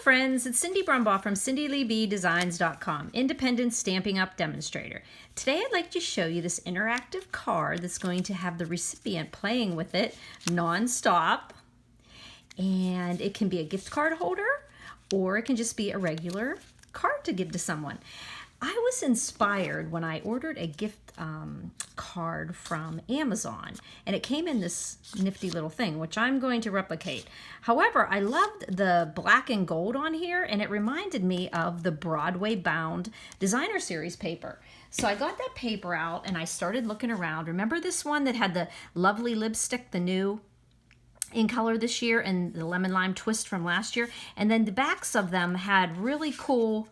friends, it's Cindy Brumbaugh from CindyLeeBDesigns.com, independent Stampin' Up! Demonstrator. Today I'd like to show you this interactive card that's going to have the recipient playing with it non-stop. And it can be a gift card holder or it can just be a regular card to give to someone. I was inspired when I ordered a gift card from Amazon, and it came in this nifty little thing, which I'm going to replicate. However, I loved the black and gold on here, and it reminded me of the Broadway bound designer series paper. So I got that paper out and I started looking around. Remember this one that had the lovely lipstick, the new in color this year, and the lemon lime twist from last year? And then the backs of them had really cool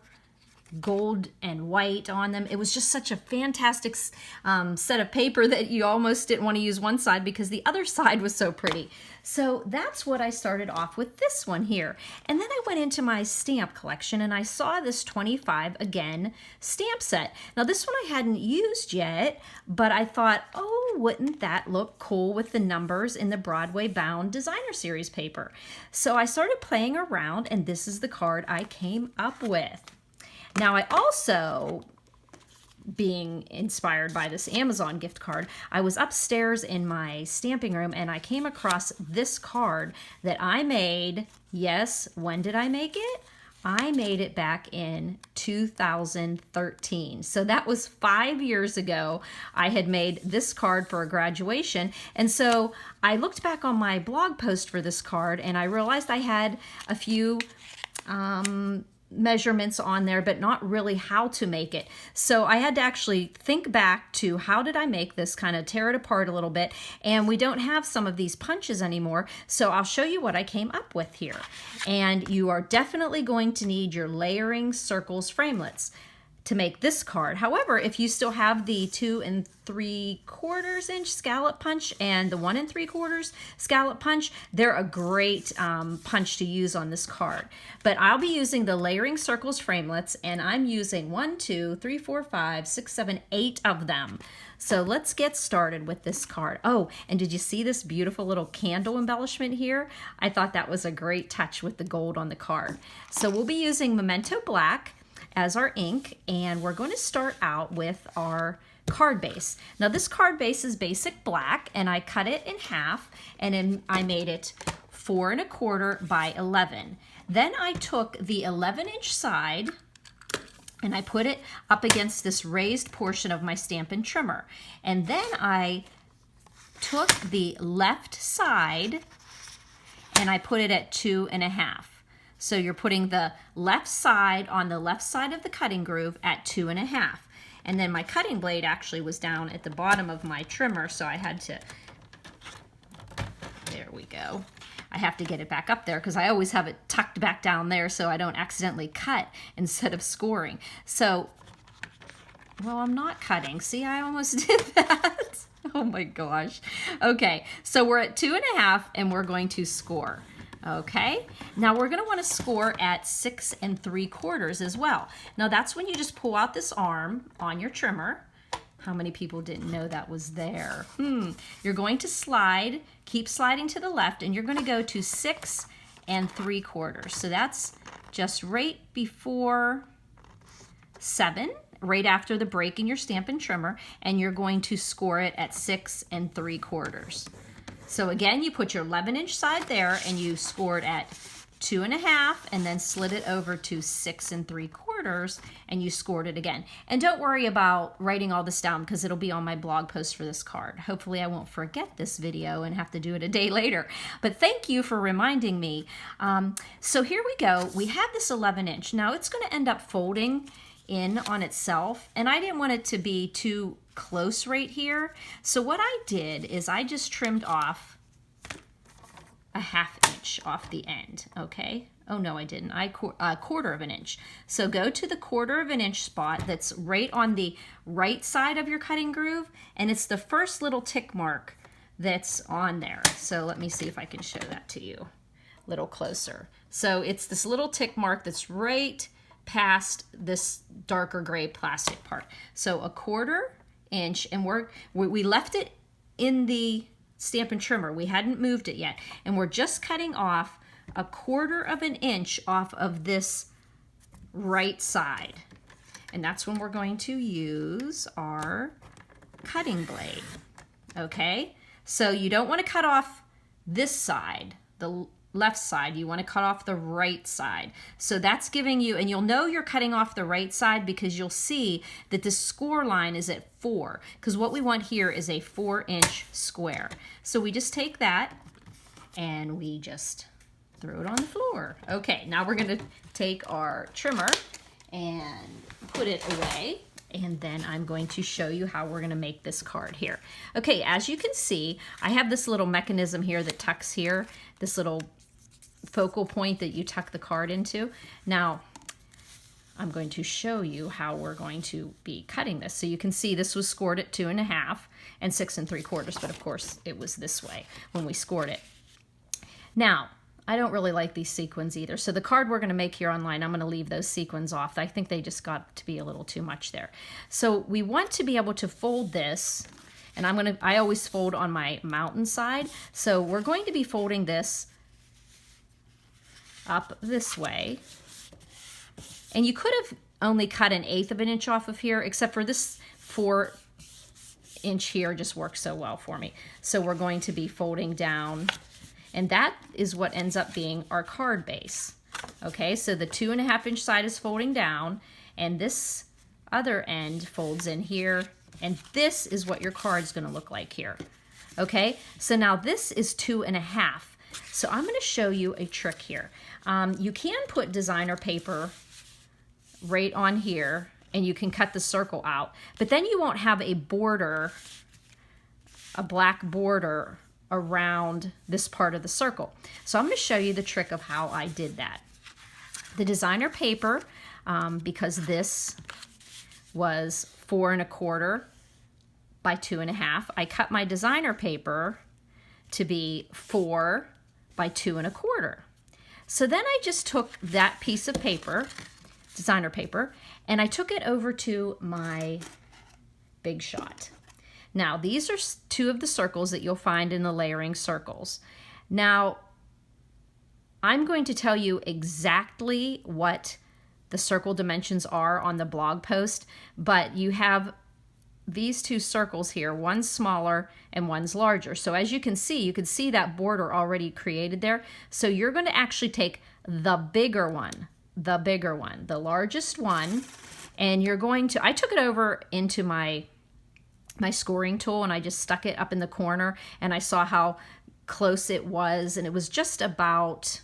gold and white on them. It was just such a fantastic set of paper that you almost didn't want to use one side because the other side was so pretty. So that's what I started off with, this one here. And then I went into my stamp collection and I saw this 25 again stamp set. Now this one I hadn't used yet, but I thought, oh, wouldn't that look cool with the numbers in the Broadway bound designer series paper? So I started playing around and this is the card I came up with. Now I also, being inspired by this Amazon gift card, I was upstairs in my stamping room and I came across this card that I made. Yes, when did I make it? I made it back in 2013. So that was 5 years ago. I had made this card for a graduation. And so I looked back on my blog post for this card and I realized I had a few measurements on there, but not really how to make it. So I had to actually think back to how did I make this, kind of tear it apart a little bit, and we don't have some of these punches anymore, so I'll show you what I came up with here. And you are definitely going to need your layering circles framelits to make this card. However, if you still have the 2 3/4 inch scallop punch and the 1 3/4 scallop punch, they're a great punch to use on this card. But I'll be using the layering circles framelits, and I'm using 1, 2, 3, 4, 5, 6, 7, 8 of them. So let's get started with this card. Oh, and did you see this beautiful little candle embellishment here? I thought that was a great touch with the gold on the card. So we'll be using Memento Black as our ink, and we're going to start out with our card base. Now this card base is basic black, and I cut it in half, and then I made it 4 1/4 by 11. Then I took the 11-inch side and I put it up against this raised portion of my Stampin' trimmer. And then I took the left side and I put it at 2 1/2. So you're putting the left side on the left side of the cutting groove at 2 1/2. And then my cutting blade actually was down at the bottom of my trimmer, so I had to, there we go. I have to get it back up there because I always have it tucked back down there so I don't accidentally cut instead of scoring. So, well, I'm not cutting. See, I almost did that. Oh my gosh. Okay, so we're at 2 1/2 and we're going to score. Okay, now we're going to want to score at 6 3/4 as well. Now that's when you just pull out this arm on your trimmer. How many people didn't know that was there? You're going to slide, keep sliding to the left, and you're going to go to 6 3/4. So that's just right before 7, right after the break in your Stampin' trimmer, and you're going to score it at 6 3/4. So again, you put your 11-inch side there and you scored at 2 1/2 and then slid it over to 6 3/4 and you scored it again. And don't worry about writing all this down because it'll be on my blog post for this card. Hopefully I won't forget this video and have to do it a day later. But thank you for reminding me. So here we go. We have this 11-inch. Now it's going to end up folding in on itself, and I didn't want it to be too close right here. So what I did is I just trimmed off a 1/2 inch off the end, okay? Oh no, I didn't. I 1/4 inch. So go to the 1/4 inch spot that's right on the right side of your cutting groove, and it's the first little tick mark that's on there. So let me see if I can show that to you a little closer. So it's this little tick mark that's right past this darker gray plastic part. So a 1/4 inch, and we left it in the Stampin' trimmer. We hadn't moved it yet, and we're just cutting off 1/4 of an inch off of this right side. And that's when we're going to use our cutting blade. Okay? So you don't want to cut off this side, the left side. You want to cut off the right side. So that's giving you, and you'll know you're cutting off the right side because you'll see that the score line is at 4, because what we want here is a 4-inch square. So we just take that and we just throw it on the floor. Okay, now we're going to take our trimmer and put it away. And then I'm going to show you how we're going to make this card here. Okay, as you can see, I have this little mechanism here that tucks here, this little focal point that you tuck the card into. Now, I'm going to show you how we're going to be cutting this. So you can see this was scored at 2.5 and 6 3/4, but of course it was this way when we scored it. Now, I don't really like these sequins either. So the card we're going to make here online, I'm going to leave those sequins off. I think they just got to be a little too much there. So we want to be able to fold this, and I always fold on my mountain side. So we're going to be folding this up this way. And you could have only cut 1/8 of an inch off of here, except for this 4-inch here just works so well for me. So we're going to be folding down, and that is what ends up being our card base. Okay, so the 2.5-inch side is folding down, and this other end folds in here, and this is what your card's going to look like here. Okay, so now this is 2.5. So I'm going to show you a trick here. You can put designer paper right on here, and you can cut the circle out, but then you won't have a border, a black border around this part of the circle. So I'm going to show you the trick of how I did that. The designer paper, because this was 4 1/4 by 2.5, I cut my designer paper to be 4 by 2 1/4. So then I just took that piece of paper, designer paper, and I took it over to my Big Shot. Now, these are 2 of the circles that you'll find in the layering circles. Now, I'm going to tell you exactly what the circle dimensions are on the blog post, but you have these 2 circles here, one's smaller and one's larger. So as you can see that border already created there. So you're going to actually take the bigger one, the largest one, and you're going to, I took it over into my scoring tool, and I just stuck it up in the corner, and I saw how close it was, and it was just about,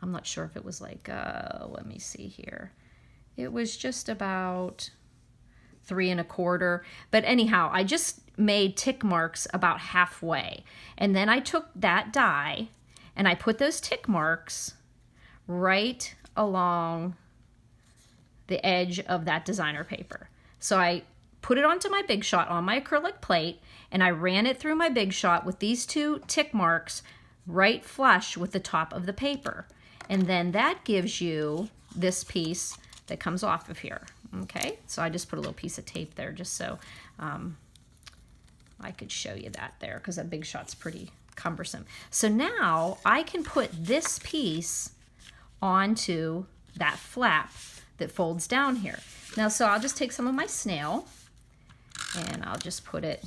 I'm not sure if it was like, let me see here. It was just about 3 1/4, but anyhow, I just made tick marks about halfway, and then I took that die, and I put those tick marks right along the edge of that designer paper. So I put it onto my Big Shot on my acrylic plate, and I ran it through my Big Shot with these 2 tick marks right flush with the top of the paper. And then that gives you this piece that comes off of here. Okay, so I just put a little piece of tape there just so I could show you that there, because that Big Shot's pretty cumbersome. So now I can put this piece onto that flap that folds down here. Now, so I'll just take some of my snail, and I'll just put a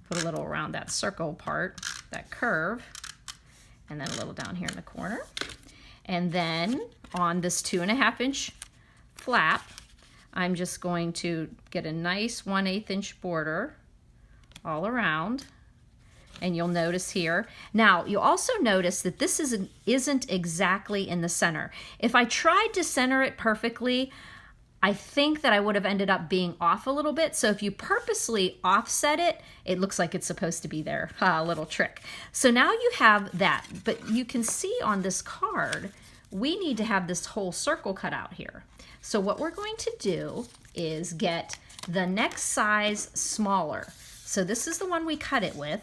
little around that circle part, that curve, and then a little down here in the corner. And then on this 2.5-inch flap, I'm just going to get a nice 1/8 inch border all around. And you'll notice here. Now, you'll also notice that this isn't exactly in the center. If I tried to center it perfectly, I think that I would have ended up being off a little bit. So if you purposely offset it, it looks like it's supposed to be there. A little trick. So now you have that, but you can see on this card, we need to have this whole circle cut out here. So what we're going to do is get the next size smaller. So this is the one we cut it with.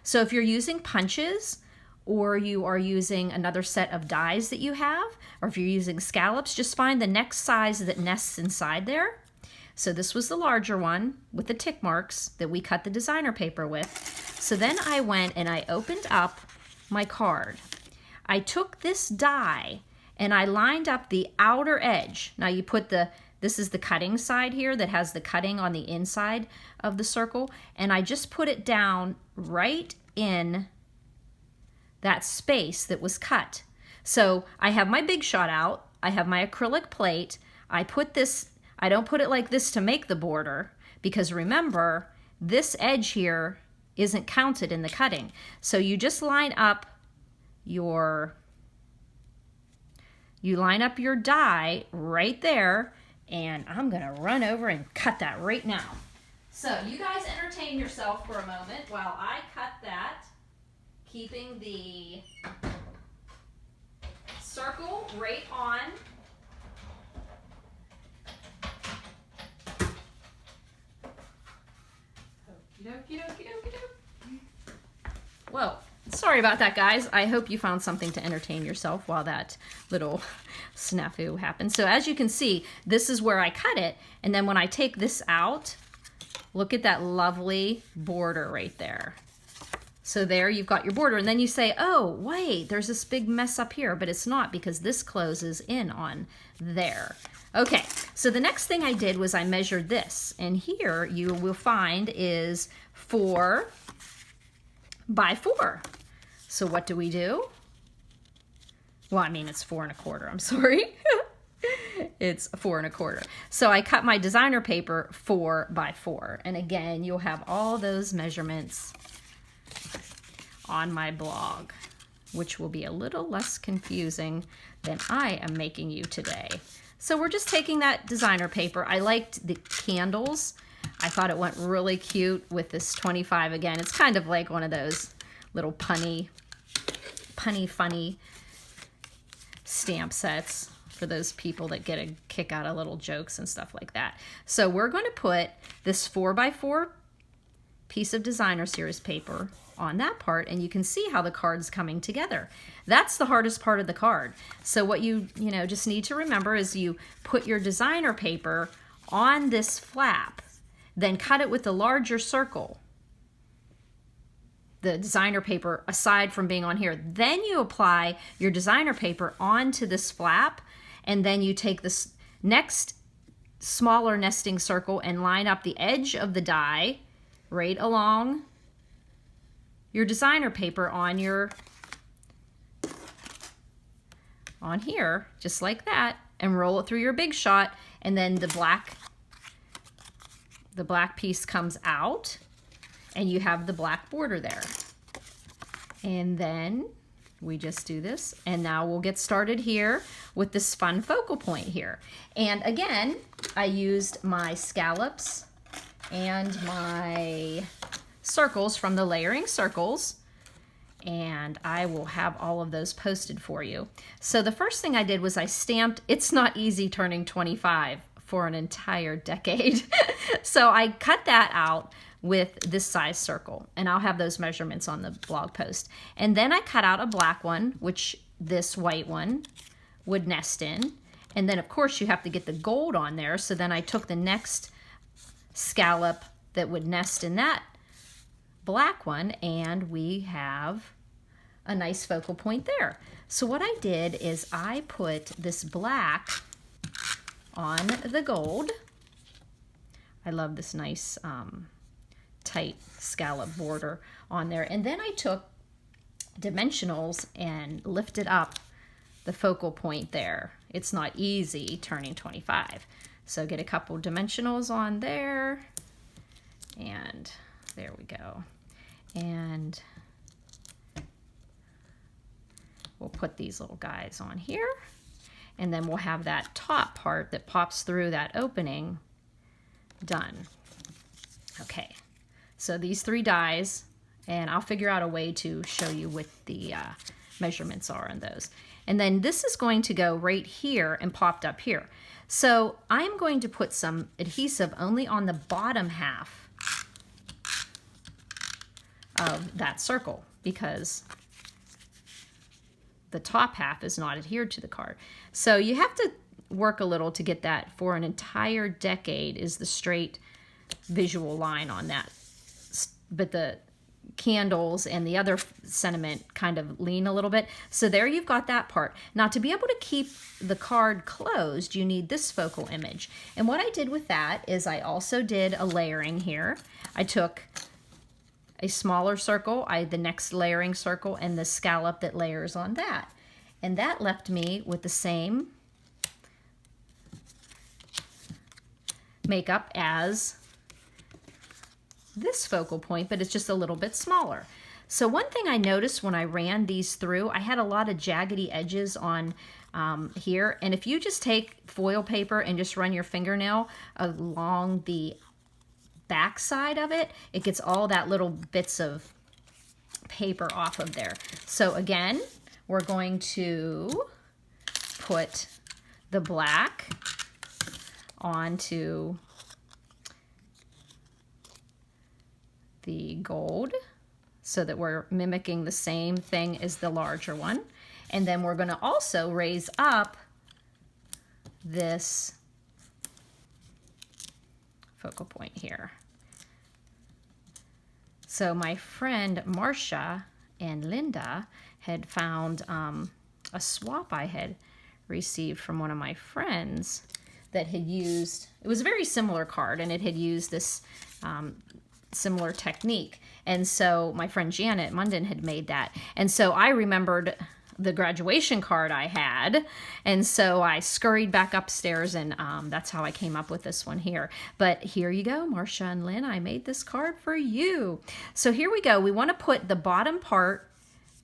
So if you're using punches, or you are using another set of dies that you have, or if you're using scallops, just find the next size that nests inside there. So this was the larger one with the tick marks that we cut the designer paper with. So then I went and I opened up my card. I took this die and I lined up the outer edge. Now you put this is the cutting side here that has the cutting on the inside of the circle, and I just put it down right in that space that was cut. So I have my Big Shot out, I have my acrylic plate, I put this, I don't put it like this to make the border, because remember, this edge here isn't counted in the cutting. So you just line up your die right there, and I'm gonna run over and cut that right now. So you guys entertain yourself for a moment while I cut that, keeping the circle right on. Whoa, sorry about that, guys. I hope you found something to entertain yourself while that little snafu happened. So as you can see, this is where I cut it, and then when I take this out, look at that lovely border right there. So there you've got your border, and then you say, oh, wait, there's this big mess up here, but it's not, because this closes in on there. Okay, so the next thing I did was I measured this, and here you will find is 4 by 4. So what do we do? Well, I mean, it's 4 1/4, I'm sorry. It's 4 1/4. So I cut my designer paper 4 by 4. And again, you'll have all those measurements on my blog, which will be a little less confusing than I am making you today. So we're just taking that designer paper. I liked the candles. I thought it went really cute with this 25 again. It's kind of like one of those little punny, funny stamp sets for those people that get a kick out of little jokes and stuff like that. So we're going to put this 4 by 4 piece of designer series paper on that part, and you can see how the card's coming together. That's the hardest part of the card. So what you just need to remember is you put your designer paper on this flap, then cut it with a larger circle, the designer paper aside from being on here. Then you apply your designer paper onto this flap, and then you take this next smaller nesting circle and line up the edge of the die right along your designer paper on here, just like that, and roll it through your Big Shot, and then the black piece comes out, and you have the black border there. And then we just do this, and now we'll get started here with this fun focal point here. And again, I used my scallops and my circles from the Layering Circles, and I will have all of those posted for you. So the first thing I did was I stamped "It's Not Easy Turning 25" for an entire decade. So I cut that out with this size circle, and I'll have those measurements on the blog post. And then I cut out a black one, which this white one would nest in. And then of course you have to get the gold on there, so then I took the next scallop that would nest in that black one, and we have a nice focal point there. So what I did is I put this black on the gold. I love this nice tight scallop border on there, and then I took dimensionals and lifted up the focal point there. It's not easy turning 25. So get a couple dimensionals on there, and there we go. And we'll put these little guys on here, and then we'll have that top part that pops through that opening done. Okay, so these 3 dies, and I'll figure out a way to show you what the measurements are on those. And then this is going to go right here and popped up here. So I'm going to put some adhesive only on the bottom half of that circle, because the top half is not adhered to the card. So you have to work a little to get that for an entire decade is the straight visual line on that. But candles and the other sentiment kind of lean a little bit. So there you've got that part. Now to be able to keep the card closed, you need this focal image. And what I did with that is I also did a layering here. I took a smaller circle, the next layering circle, and the scallop that layers on that. And that left me with the same makeup as this focal point, but it's just a little bit smaller. So one thing I noticed when I ran these through, I had a lot of jaggedy edges on here. And if you just take foil paper and just run your fingernail along the back side of it, it gets all that little bits of paper off of there. So again, we're going to put the black onto the gold so that we're mimicking the same thing as the larger one. And then we're going to also raise up this focal point here. So my friend Marcia and Linda had found a swap I had received from one of my friends that had used, it was a very similar card, and it had used this similar technique. And so my friend Janet Munden had made that. And so I remembered the graduation card I had. And so I scurried back upstairs, and that's how I came up with this one here. But here you go, Marcia and Lynn, I made this card for you. So here we go. We want to put the bottom part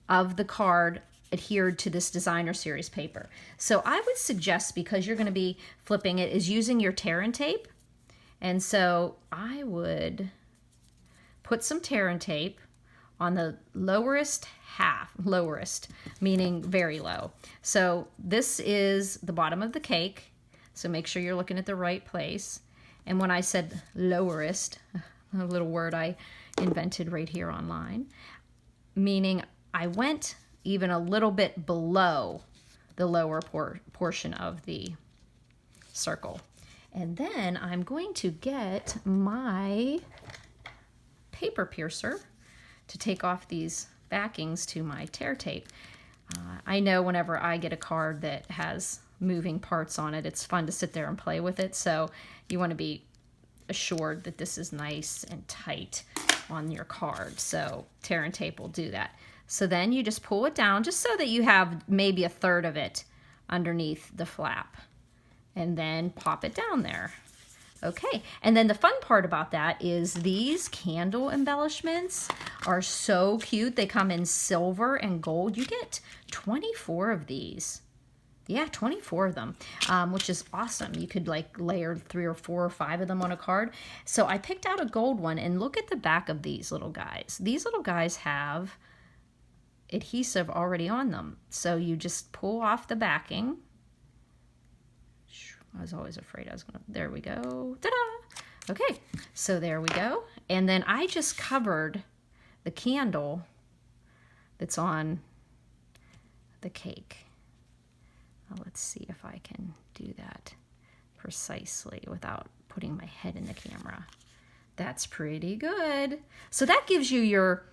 of the card adhered to this designer series paper. So I would suggest, because you're going to be flipping it, is using your tear and tape. And so I would put some tear and tape on the lowest half, lowest meaning very low. So this is the bottom of the cake, so make sure you're looking at the right place. And when I said lowest, a little word I invented right here online, meaning I went even a little bit below the lower portion of the circle. And then I'm going to get my paper piercer to take off these backings to my tear tape. I know whenever I get a card that has moving parts on it, it's fun to sit there and play with it. So you want to be assured that this is nice and tight on your card. So tear and tape will do that. So then you just pull it down just so that you have maybe a third of it underneath the flap, and then pop it down there. Okay, and then the fun part about that is these candle embellishments are so cute. They come in silver and gold. You get 24 of these. Yeah, 24 of them, which is awesome. You could like layer 3 or 4 or 5 of them on a card. So I picked out a gold one, and look at the back of these little guys. These little guys have adhesive already on them. So you just pull off the backing. I was always afraid I was gonna, there we go. Ta-da! Okay, so there we go. And then I just covered the candle that's on the cake. Well, let's see if I can do that precisely without putting my head in the camera. That's pretty good. So that gives you your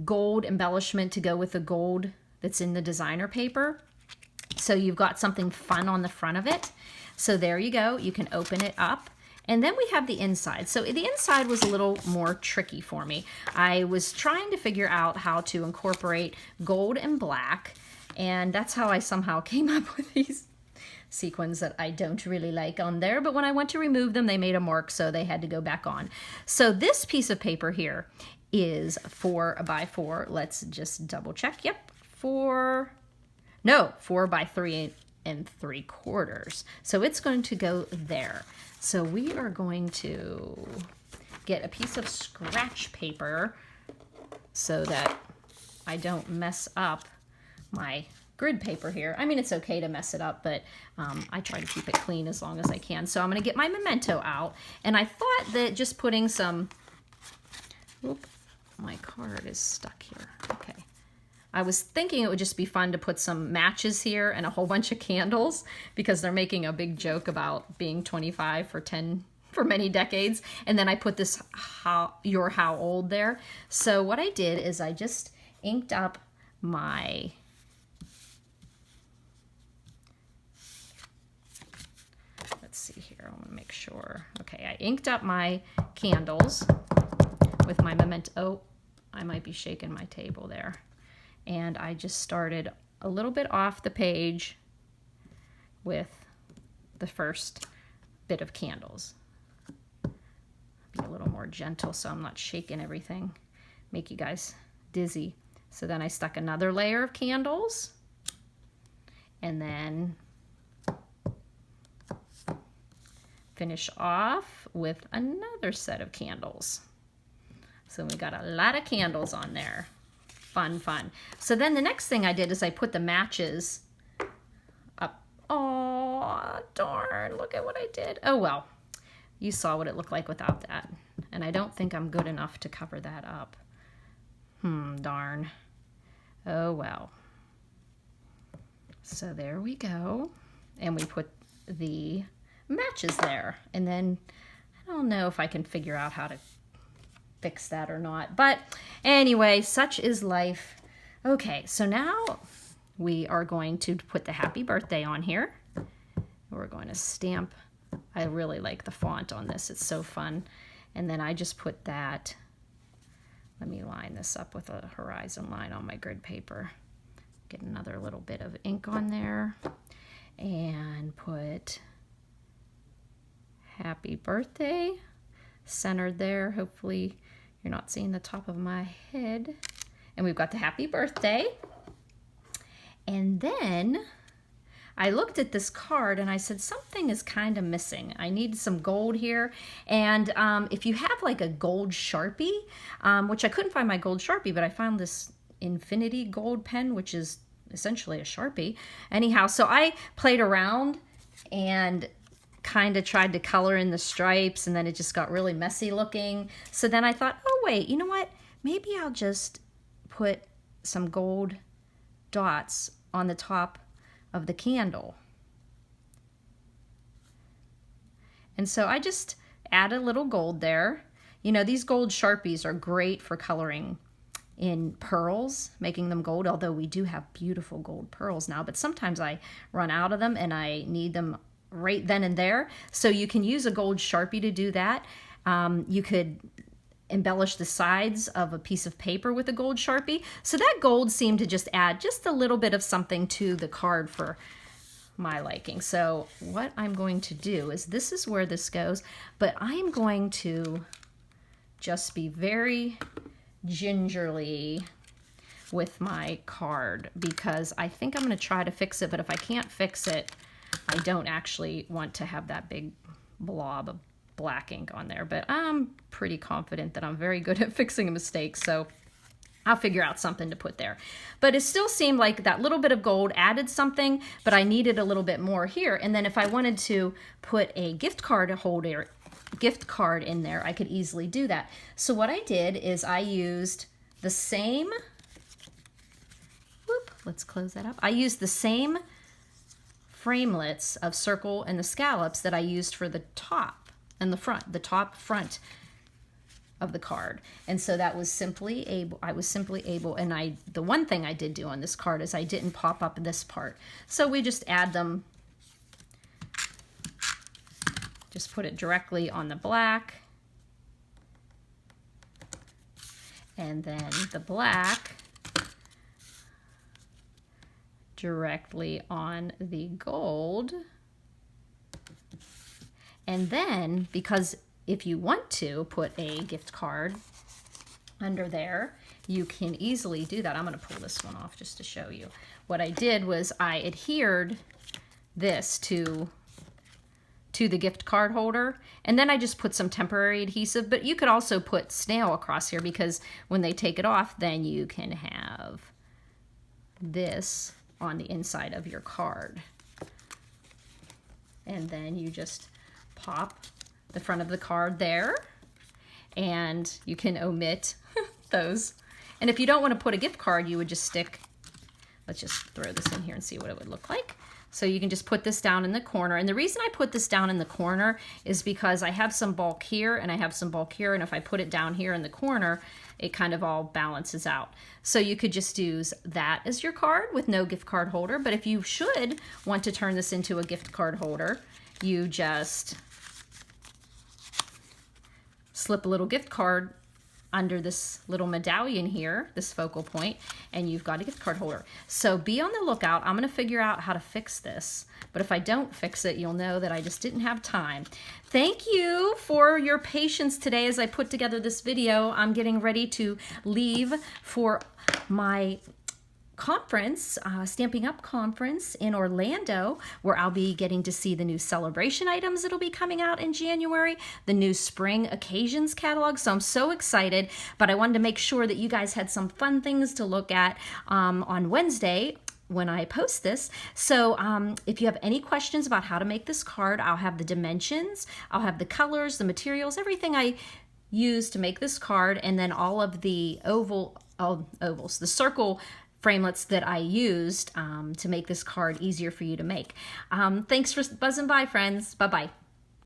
gold embellishment to go with the gold that's in the designer paper. So you've got something fun on the front of it. So there you go. You can open it up. And then we have the inside. So the inside was a little more tricky for me. I was trying to figure out how to incorporate gold and black, and that's how I somehow came up with these sequins that I don't really like on there. But when I went to remove them, they made a mark, so they had to go back on. So this piece of paper here is 4 by 4. Let's just double check. Yep, 4 by 3 3/4. So it's going to go there. So we are going to get a piece of scratch paper so that I don't mess up my grid paper here. I mean, it's okay to mess it up, but I try to keep it clean as long as I can. So I'm going to get my memento out, and I thought that just putting some, whoop, my card is stuck here. Okay. I was thinking it would just be fun to put some matches here and a whole bunch of candles, because they're making a big joke about being 25 for $10 for many decades. And then I put this You're How Old there. So what I did is I just inked up my let's see here, I want to make sure. Okay, I inked up my candles with my memento. Oh, I might be shaking my table there. And I just started a little bit off the page with the first bit of candles. Be a little more gentle so I'm not shaking everything, make you guys dizzy. So then I stuck another layer of candles, and then finish off with another set of candles. So we got a lot of candles on there. Fun, fun. So then the next thing I did is I put the matches up. Oh, darn, look at what I did. Oh, well, you saw what it looked like without that. And I don't think I'm good enough to cover that up. Darn. Oh, well. So there we go. And we put the matches there. And then I don't know if I can figure out how to fix that or not. But anyway, such is life. Okay, so now we are going to put the happy birthday on here. We're going to stamp. I really like the font on this. It's so fun. And then I just put that. Let me line this up with a horizon line on my grid paper. Get another little bit of ink on there and put happy birthday centered there. Hopefully you're not seeing the top of my head. And we've got the happy birthday. And then I looked at this card and I said, something is kind of missing. I need some gold here. And if you have like a gold Sharpie, which I couldn't find my gold Sharpie, but I found this Infinity gold pen, which is essentially a Sharpie. Anyhow, so I played around and kind of tried to color in the stripes, and then it just got really messy looking. So then I thought, oh wait, you know what? Maybe I'll just put some gold dots on the top of the candle. And so I just add a little gold there. You know, these gold Sharpies are great for coloring in pearls, making them gold, although we do have beautiful gold pearls now, but sometimes I run out of them and I need them right then and there. So you can use a gold Sharpie to do that. You could embellish the sides of a piece of paper with a gold Sharpie. So that gold seemed to just add just a little bit of something to the card for my liking. So what I'm going to do is, this is where this goes, but I'm going to just be very gingerly with my card, because I think I'm going to try to fix it, but if I can't fix it, I don't actually want to have that big blob of black ink on there. But I'm pretty confident that I'm very good at fixing a mistake, so I'll figure out something to put there. But it still seemed like that little bit of gold added something, but I needed a little bit more here. And then if I wanted to put a gift card holder, gift card in there, I could easily do that. So what I did is I used the same, let's close that up. I used the same framelits of circle and the scallops that I used for the top and the front, the top front of the card. And so that was simply able, and the one thing I did do on this card is I didn't pop up this part. So we just add them, just put it directly on the black, and then the black directly on the gold. And then, because if you want to put a gift card under there, you can easily do that. I'm going to pull this one off just to show you. What I did was I adhered this to the gift card holder, and then I just put some temporary adhesive, but you could also put snail across here, because when they take it off, then you can have this on the inside of your card. And then you just pop the front of the card there, and you can omit those. And if you don't want to put a gift card, you would just stick, let's just throw this in here and see what it would look like. So you can just put this down in the corner. And the reason I put this down in the corner is because I have some bulk here and I have some bulk here. And if I put it down here in the corner, it kind of all balances out. So you could just use that as your card with no gift card holder. But if you should want to turn this into a gift card holder, you just slip a little gift card under this little medallion here, this focal point, and you've got a gift card holder. So be on the lookout. I'm going to figure out how to fix this, but if I don't fix it, you'll know that I just didn't have time. Thank you for your patience today as I put together this video. I'm getting ready to leave for my conference, Stamping Up conference in Orlando, where I'll be getting to see the new celebration items that'll be coming out in January, the new spring occasions catalog. So I'm so excited, but I wanted to make sure that you guys had some fun things to look at on Wednesday when I post this. So if you have any questions about how to make this card, I'll have the dimensions, I'll have the colors, the materials, everything I use to make this card, and then all of the ovals, the circle framelits that I used to make this card easier for you to make. Thanks for buzzing by, friends. Bye-bye.